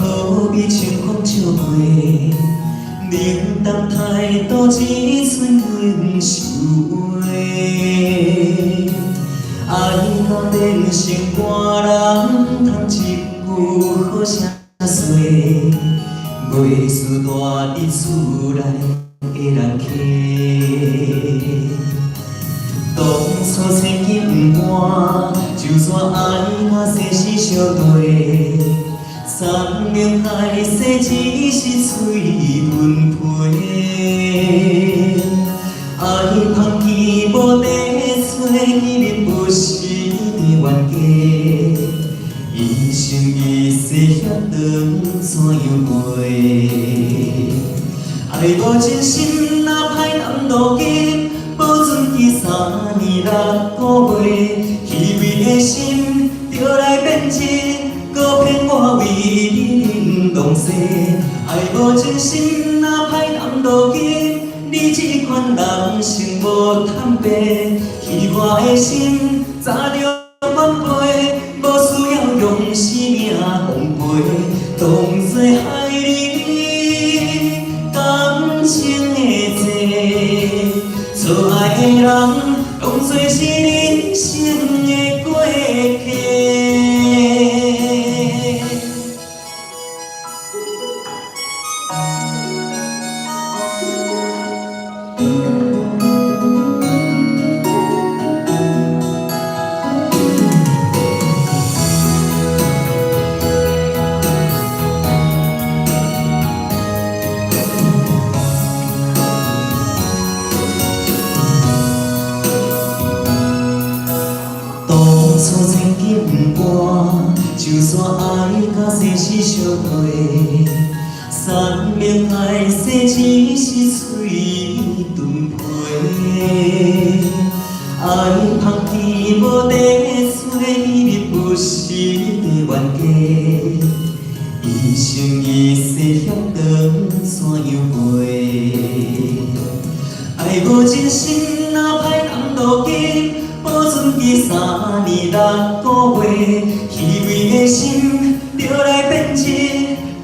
可比清风笑过，冷淡态度只剩阮收回。爱若变成歌人，通一句好声碎，袂输大伫厝内的人客。当初千金不换，就算爱甲生死相对，山盟海誓只是嘴唇皮。爱放弃无地找，伊日不是的冤家，一生一世遐长怎样过？爱无真心，若歹男路径。保存去3年6个月，虚伪的心着来变质，搁骗我为你忍浪世。爱无真心，若歹男路径，你这款人生无坦白，虚我的心早着反背，无需要用生命奉陪，当作害你感情的债。错爱的人，当作是人生的过客。就算爱甲生死相对，山盟海誓只是嘴唇皮。爱放弃无地找，伊日不是的冤家，一生一世遐长怎样过？爱无真心，若歹男路径，保存去3年6个月。虚伪的心着来变质，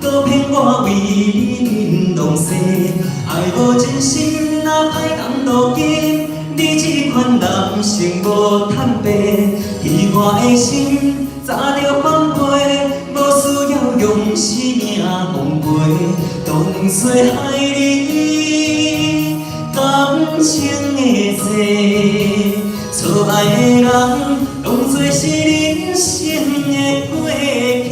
搁骗我为你忍浪世。爱无真心，若歹男路径，你这款人生无坦白，虚我的心早着反背，无需要用生命奉陪，当作害你感情的债。错爱的人，当作是人生的过客。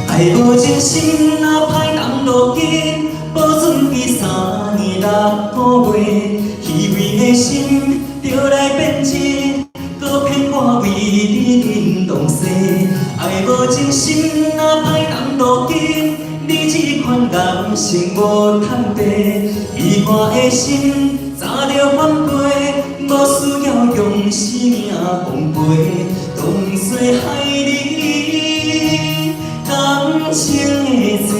爱无真心，若歹男路径，保存去3年6个月。虚伪的心着来变质，搁骗我为你忍浪世。爱无真心，若歹男路径，你这款人生无坦白，虚我的心早着反背，无需要用生命奉陪，当作害你感情的债。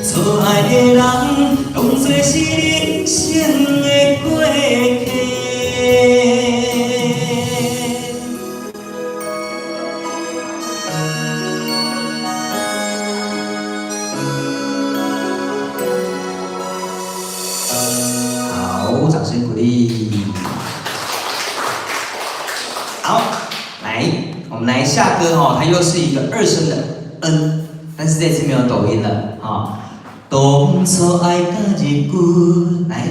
错爱的人，当作是人生的过客。掌声鼓励。好，来，我们来下歌哦，它又是一个2声的 N， 但是这次没有抖音了啊。当初爱甲日久，来。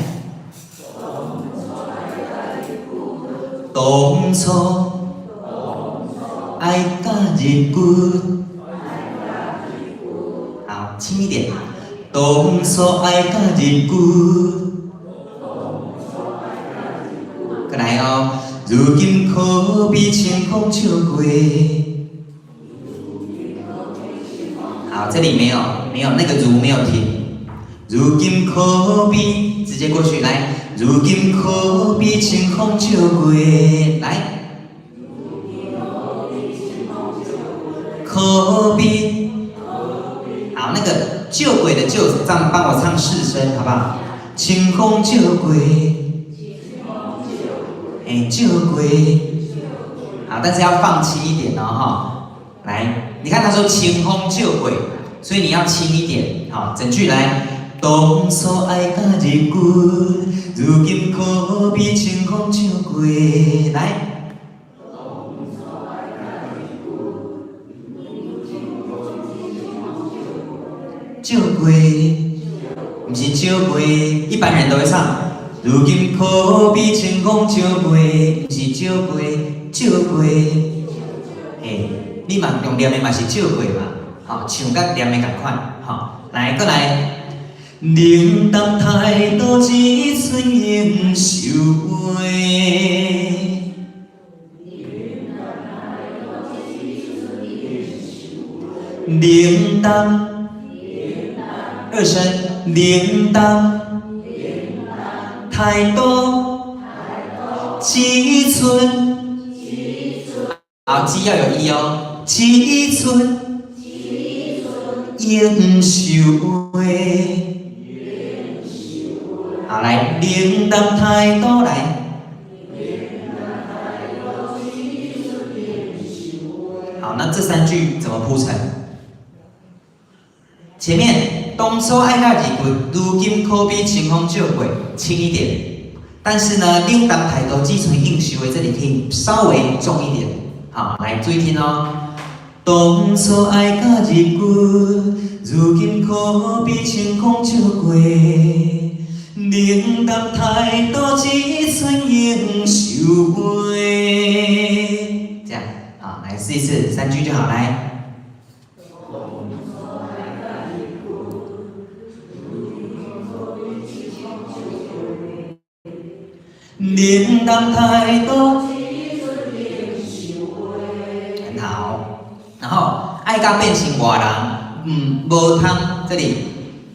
当初爱甲日久，好，轻一点。当初爱甲日久。再来哦，如今可比清风笑过。好，这里没有那个如没有停。如今可比直接过去来，如今可比清风笑过。来，可比。好，那个救鬼的救，这样帮我唱4声好不好？清风笑过。救过，好，但是要放轻一点哦哈。来，你看他说清风救鬼，所以你要轻一点。好，整句来。当初爱甲日久，如今可比清风救鬼。来。救鬼，不是救鬼，一般人都会唱。如今可比清风救鬼，不是救鬼，救鬼。嘿，你嘛用念的嘛是救鬼嘛，好，唱甲念的同款，好，来，过来。冷淡态度只剩应收尾。冷淡。二声铃铛，态度，只存，好，只要有一哦，只存，应收尾。好，来，铃铛态度来。好，那这三句怎么铺陈？前面。当初爱甲日久，如今可比清风救鬼，轻一点。但是呢，冷淡态度只存应收的，这里可以稍微重一点。好，来注意听哦。当初爱甲日久，如今可比清风救鬼，冷淡态度只存应收尾。这样，好，来试一次，三句就好，来。冷淡态度，很好。然后爱甲变成外人，无通这里，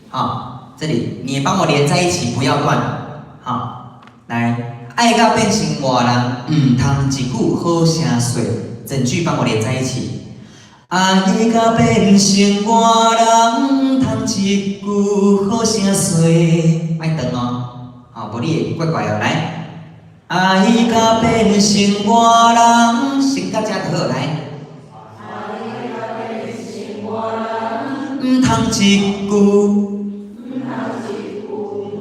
好，这里你帮我连在一起，不要断，好，来，爱甲变成外人，通一句好声说，整句帮我连在一起。爱甲变成外人，通一句好声说，莫断哦，好，无你会怪怪哦，来。爱甲变成外人，先到这就好来。唔通一句，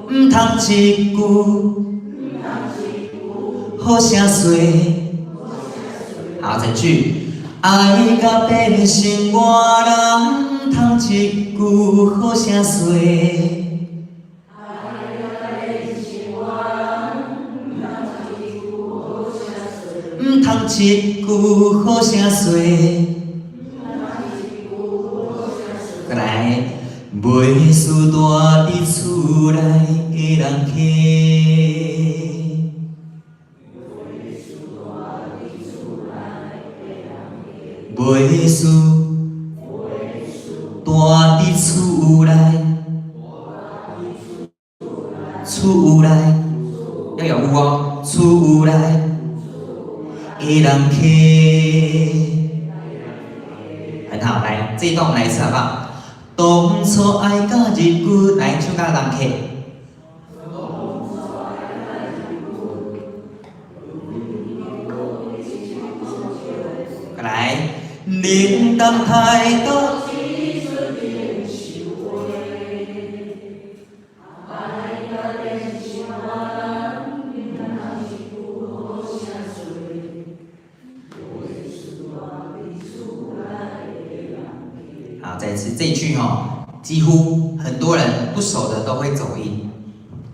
唔通一句，好声说。好，整句。爱甲变成外人，通一句好声说。唔通一句好声说，再来，袂输住伫厝内的人客，袂输住伫厝内，厝内要有有哦，厝内。的人客，很好，来这一段我们来一次好不好？当初爱甲日久，来唱甲人客。来，冷淡态度。再一次这一句几乎很多人不熟的都会走音。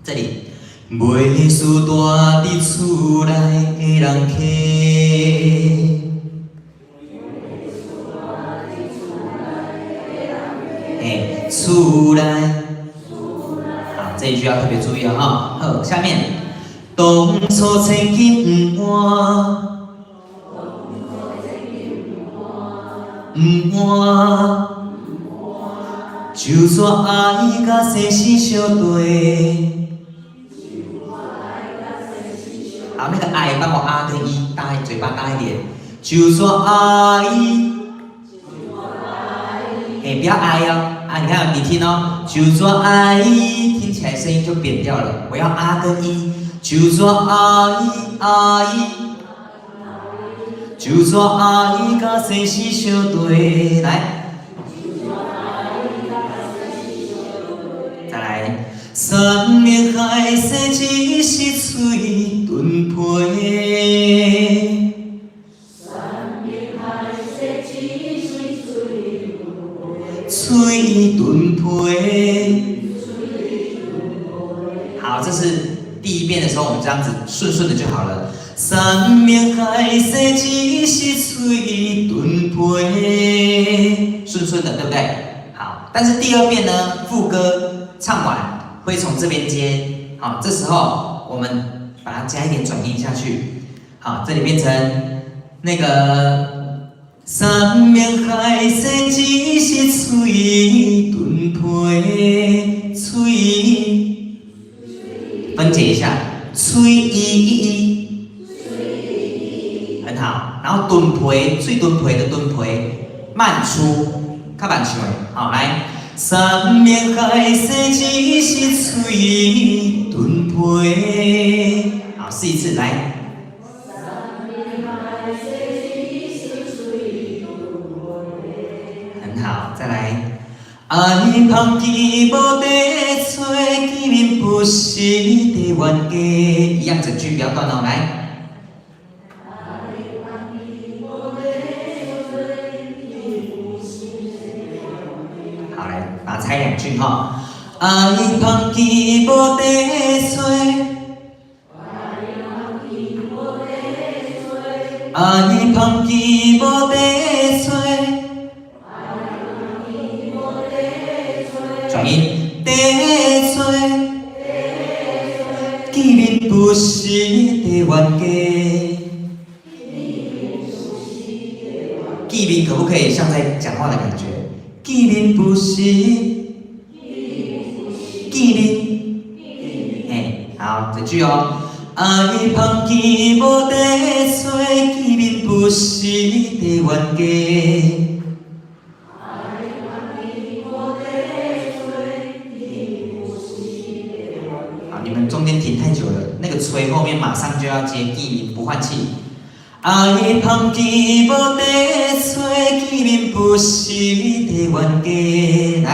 这里，袂输住伫厝内的人客，厝内，好，这一句要特别注意了哈。好，下面，当初千金不换，不换。就算爱甲生死相对，好，那个爱帮我啊跟一大嘴巴大一点。就算爱，不要爱哦，你看你听哦，就算爱，听起来声音就扁掉了。我要啊跟一，就算爱，就算爱甲生死相对，来，再来，山盟海誓只是嘴遁皮。嘴遁皮。好，这是第一遍的时候，我们这样子顺顺的就好了。山盟海誓只是嘴遁皮，顺顺的，对不对？好，但是第二遍呢，副歌唱完会从这边接，好，这时候我们把它加一点转音下去，好，这里变成那个。山盟海誓只是嘴遁皮，嘴分解一下，嘴很好。然后遁皮，最遁皮的遁皮，慢出，较慢唱的。好，来，山盟海誓只是嘴遁皮。好，试一次，来。好，再来。爱香枝无地找，见面不是地冤家。一样整句不要断哦，来。好，来，把它拆两句哈。爱香枝无地找，爱香枝无地找。转音，地找，见面不是地冤家。见面可不可以像在讲话的感觉？见面不是，见面，嘿，好，这句哦。爱香枝无地找，见面不是地冤家。你们中间停太久了，那个吹后面马上就要接地名，不换气。爱香枝无地找，见面不是地冤家。来。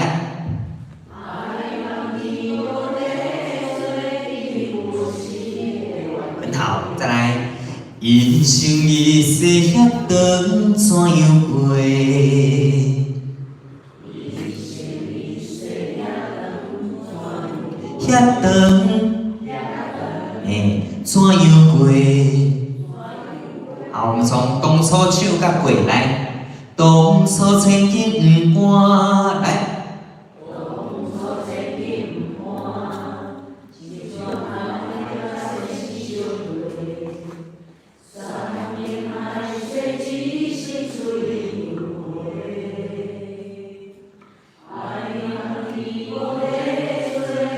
很好，再来。人生一世遐长，怎样过？遐长。怎样过？好，我们从东初唱到过来，东初千金不换，来。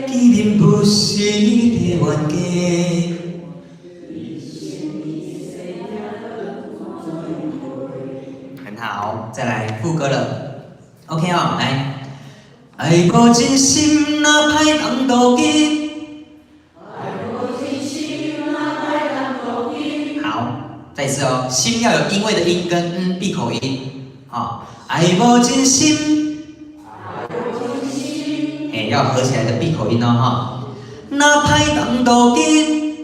见面不是地冤家。好，再来副歌了。OK 哦，来。爱无真心，哪歹当多紧。好，再一次哦，心要有因为的音跟闭口音。好，爱无真心，哎，要合起来的闭口音哦哈。哪歹当多紧。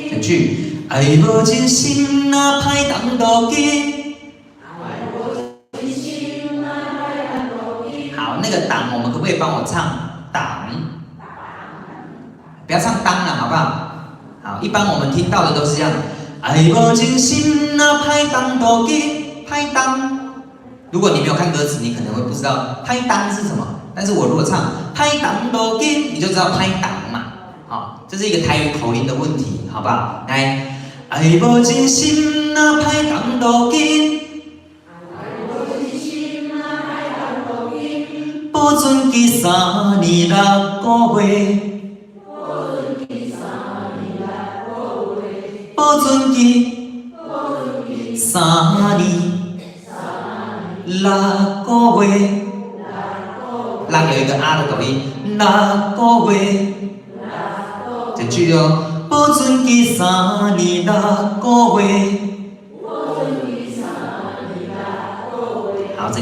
整句，爱无真心，哪歹当多紧。那个党，我们可不可以帮我唱党？不要唱当了，好不好？好，一般我们听到的都是这样。爱无真心，哪歹当多紧，歹当。如果你没有看歌词，你可能会不知道歹当是什么。但是我如果唱歹当多紧，你就知道歹当嘛。好，这是一个台语口音的问题，好不好？来，爱无真心，哪歹当多紧。保存记3年6个月，保存记3年6个月，6有一个啊的抖音，6个月，整句哦，保存记3年6个月。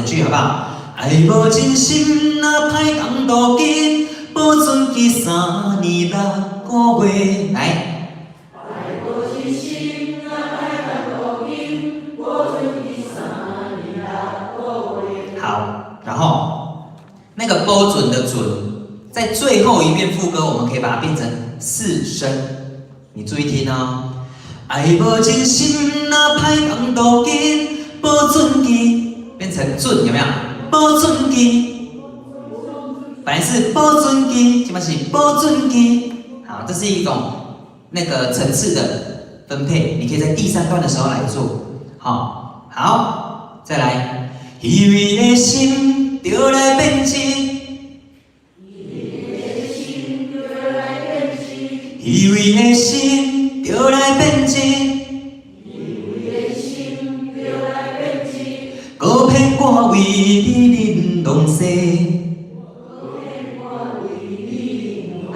整句好不好？爱无真心，若歹讲多紧，保存期3年6个月。来。好，然后那个标准的准，在最后一遍副歌，我们可以把它变成4声。你注意听哦。爱无真心，若歹讲多紧，保准期变成准，有没有？保准期，本来是保准期，现在是保准期。好，这是一种那个层次的分配，你可以在第3段的时候来做。好，再来。虚伪的心就来变真，虚伪的心就来变真，搁骗我为你忍浪世。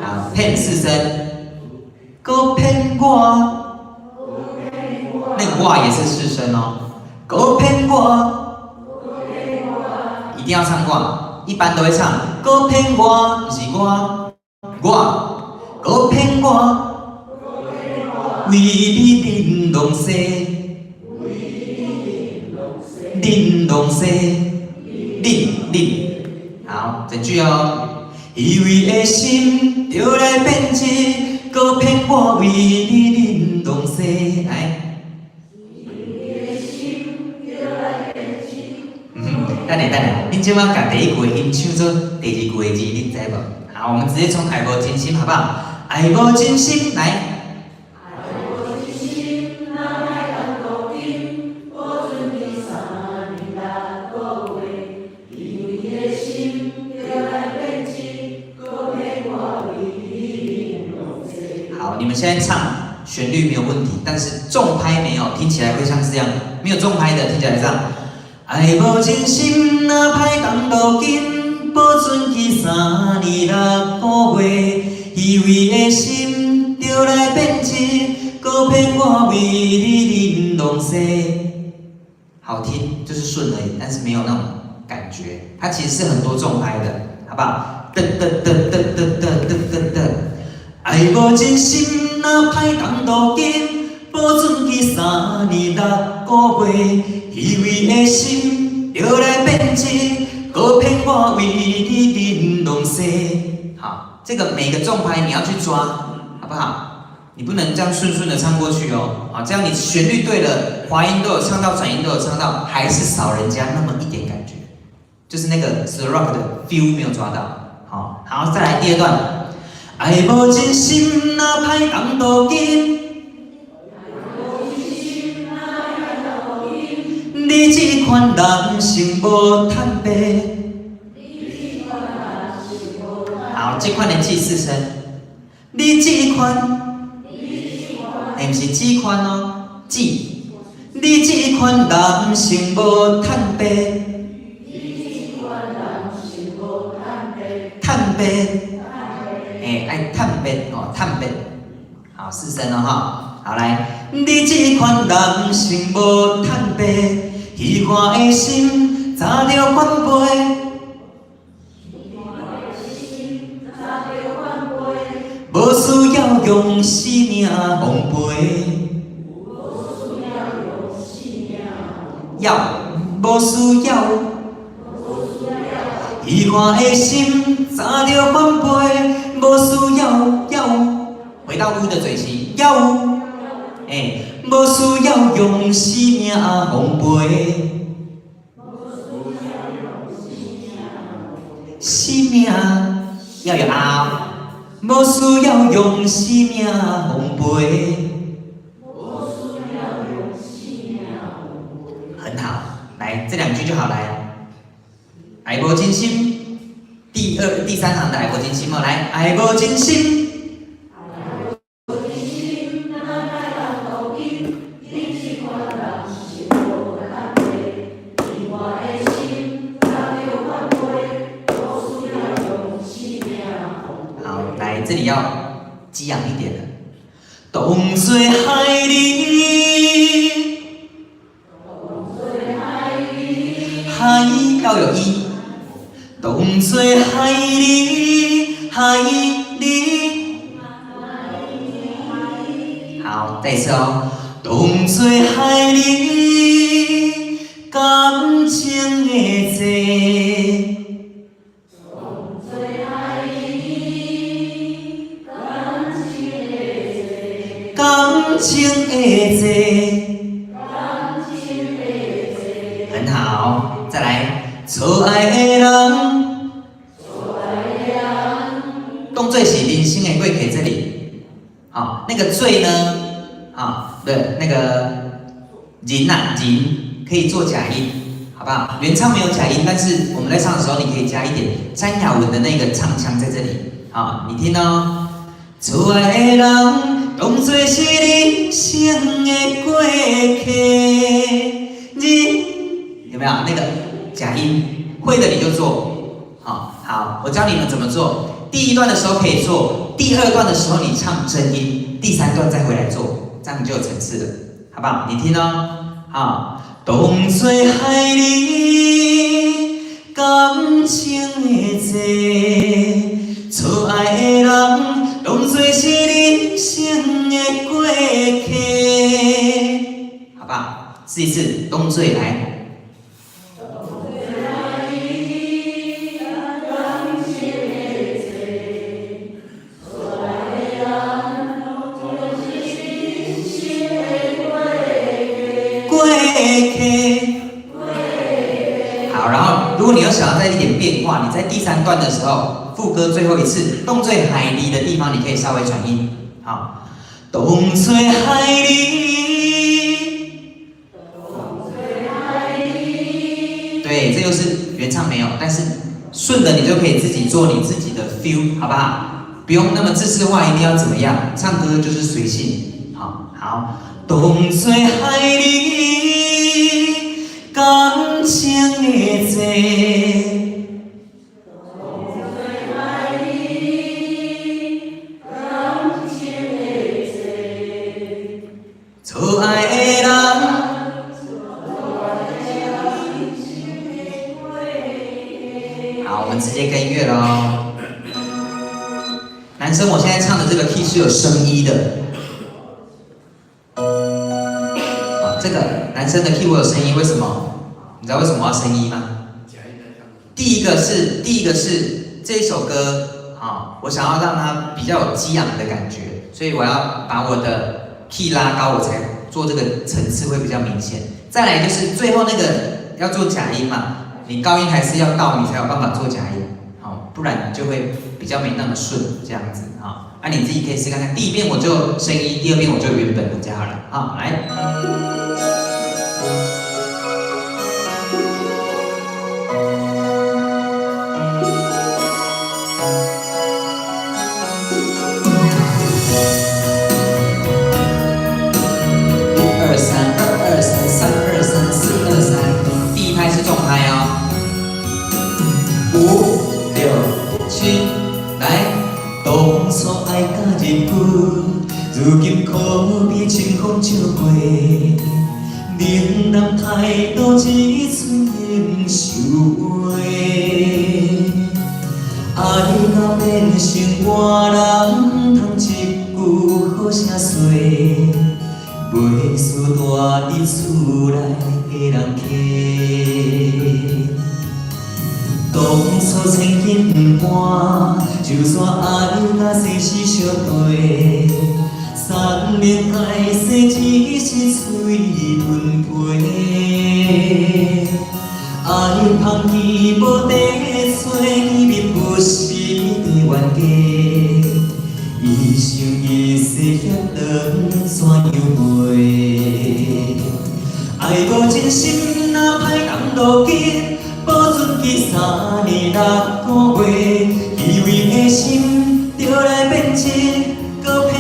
好，骗4声，搁骗我，那个我也是4声哦，搁骗我。一定要唱挂，一般都会唱。搁骗我，是我，搁骗我，为你忍浪世，忍浪世，忍。好，整句哦。虚伪的心就来变真，搁骗我为你忍浪世。来。等下，恁即马甲第一句的音唱做第2句的字，恁知无？好，我们直接从爱无真心，好不好？爱无真心，来。好，你们现在唱旋律没有问题，但是重拍没有，听起来会像是这样。没有重拍的，听起来这样。爱无真心，若歹讲多紧，保存期3年6个月。虚伪的心就来变真，搁骗我为你忍浪世。好听，就是顺而已，但是没有那种感觉。它其实是很多重拍的，好不好？噔噔噔噔噔噔噔噔。爱无真心，若歹讲多紧，保存期3年6个月。虚伪的心就来变真，搁骗我为你忍浪世。好，这个每个重拍你要去抓，好不好？你不能这样顺顺的唱过去哦。好，这样你旋律对了，滑音都有唱到，转音都有唱到，还是少人家那么一点感觉，就是那个 The Rock 的 feel 没有抓到。好，再来第2段。爱无真心，若歹讲多紧。你这款人生无坦白。好，这款的记4声。你这款，不是这款哦，记。你这款人生无坦白。坦白，爱坦白哦，坦白。好，4声哦哈。好来，你这款人生无坦白。虚幻的心，早着反背，无需要用生命奉陪。无需要。虚幻的心，早着反背，无需要。回到乌的嘴型，无需要用生命奉陪，生命要有啊，无需要用生命奉陪。很好，来这2句就好来。爱无真心，第3行的爱无真心哦，来，爱无真心。这里要激昂一点的，冻水海里，海当作害你，害你。好，再一次哦，当作害你，感情的债。感情的债，很好，再来，错爱的人，动罪是人生的过客这里，好，那个罪呢，啊，对，那个人呐、人可以做假音，好不好？原唱没有假音，但是我们在唱的时候，你可以加一点詹雅文的那个唱腔在这里，好，你听哦，错爱的人。当作是人生的过客，有没有那个假音？会的你就做，好，我教你们怎么做。第一段的时候可以做，第二段的时候你唱真音，第三段再回来做，这样你就有层次了，好不好？你听哦，好，当作害你感情的债，错爱的人。当作是人生的过客，好不好？试一次，当作来。好，然后如果你有想要再一点变化，你在第三段的时候，副歌最后一次动作海离的地方，你可以稍微转音。好，动作海离，对，这就是原唱没有，但是顺的你就可以自己做你自己的 feel， 好不好？不用那么自私化，一定要怎么样？唱歌就是随性。好，动作海离，感情的债。错爱的人，好，我们直接跟音乐喽。男生，我现在唱的这个 key 是有升一的。这个男生的 key 我有升一，为什么？你知道为什么我要升一吗？第一个是这首歌，我想要让它比较有激昂的感觉，所以我要把我的 key 拉高，我才做这个层次会比较明显。再来就是最后那个要做假音嘛，你高音还是要到，你才有办法做假音，不然就会比较没那么顺这样子你自己可以试看看，第一遍我就升一，第二遍我就原本的加了来。第一拍是重拍哦，5、6、7，来。当初爱甲日分，如今可比清风笑过。冷淡态度一寸忍受袂，爱到变成外人，通一句好声说，袂输大伫厝内的人客。当初千金不换，就算爱甲生死相对，3年海誓只是嘴吞皮。爱芳气无地找，面不是的冤家，一生一世遐长怎样过？爱无真心，哪歹当路紧。保存去3年6个月，以为的心就来变质，搁骗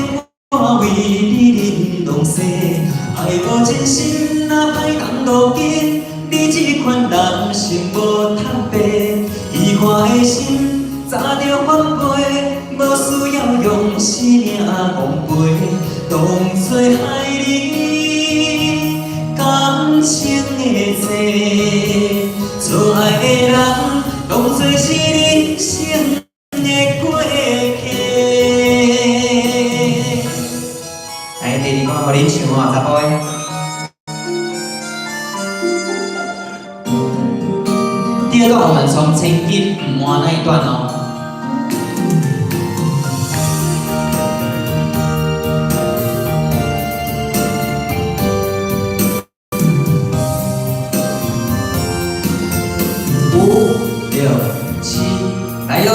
我为你忍浪世。爱无真心，哪歹当路紧？你这款人生无通白，已花的心早就反背，无需要用生命枉费，当作害你感情的债。错爱的人，当作是你。换查甫的。第二段我们从千金唔换那一段哦。5、6、7，来哟！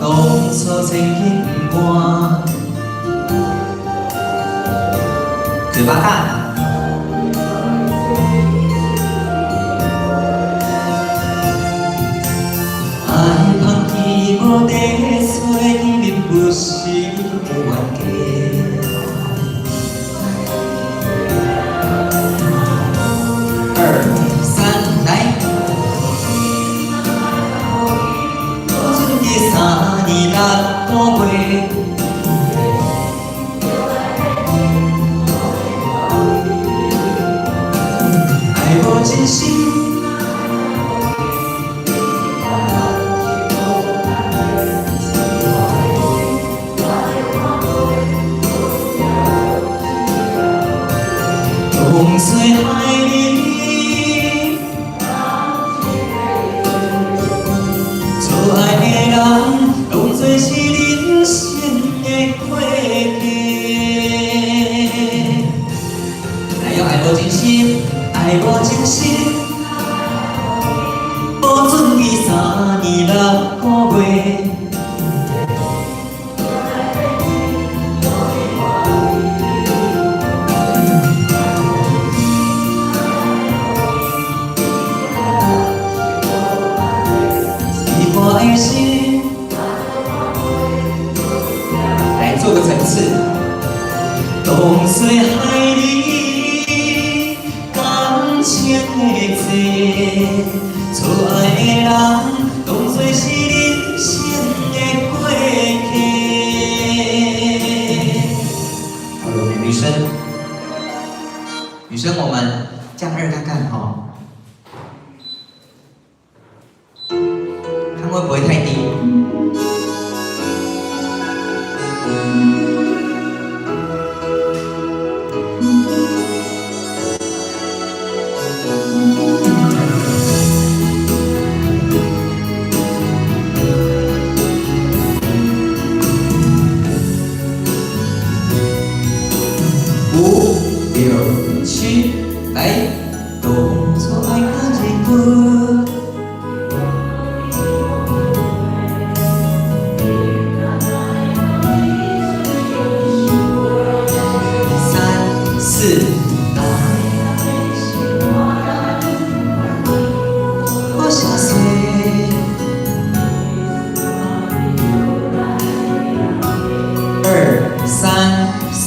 当初千金唔换，嘴巴大。爱放弃无地找，你不是冤家。2、3，来。3年6个月，爱无真心，风吹海里，做爱的人。当作是人生的过客。来哟，爱无真心，爱无真心，无准你3年6个月。是我的心。做个层次，当水海里，感情的债，错爱的人，当作是人生的过客。好，女生，女生，我们降2看看哈，看会不会太低。5、6、7，来，当初爱到日本。3、4，我想说，2、3、4。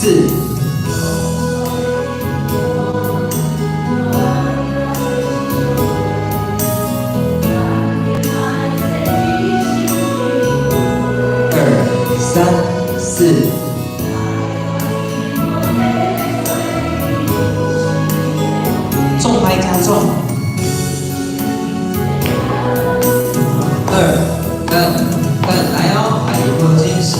3、4，重拍加重。2、等，来哦，爱无真心。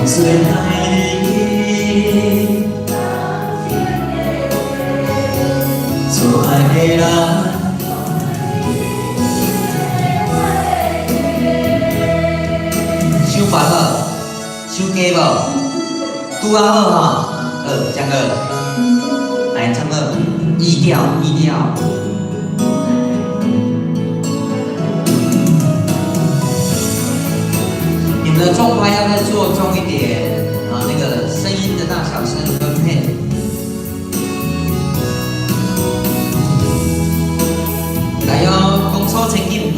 最爱你，做爱的人，想烦无？想加无？拄啊好哈，2降2，来唱2，移调。你们的重拍要再做重一点啊，那个声音的大小声分配。来哟，讲错千金唔换。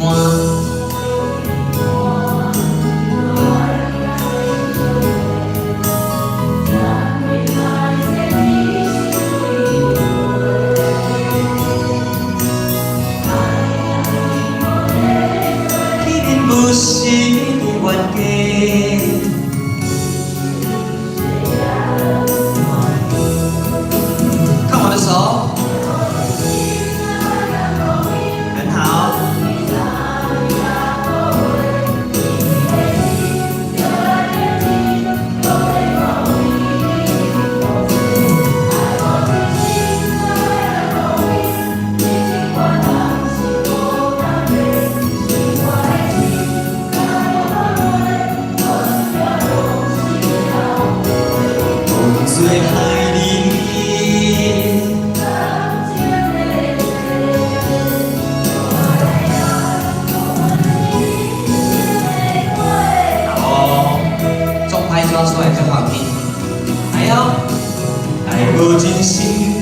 抓出来就好听。还有，爱无真心。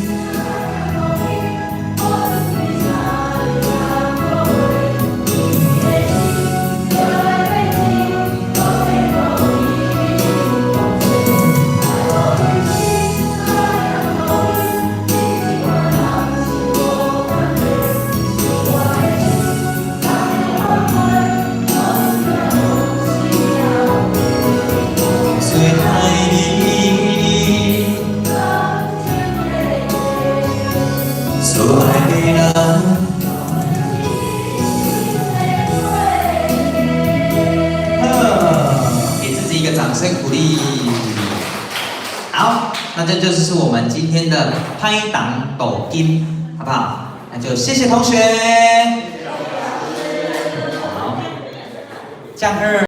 所爱的人，给自己一个掌声鼓励。好，那这就是我们今天的拍档抖音，好不好？那就谢谢同学。好，降二。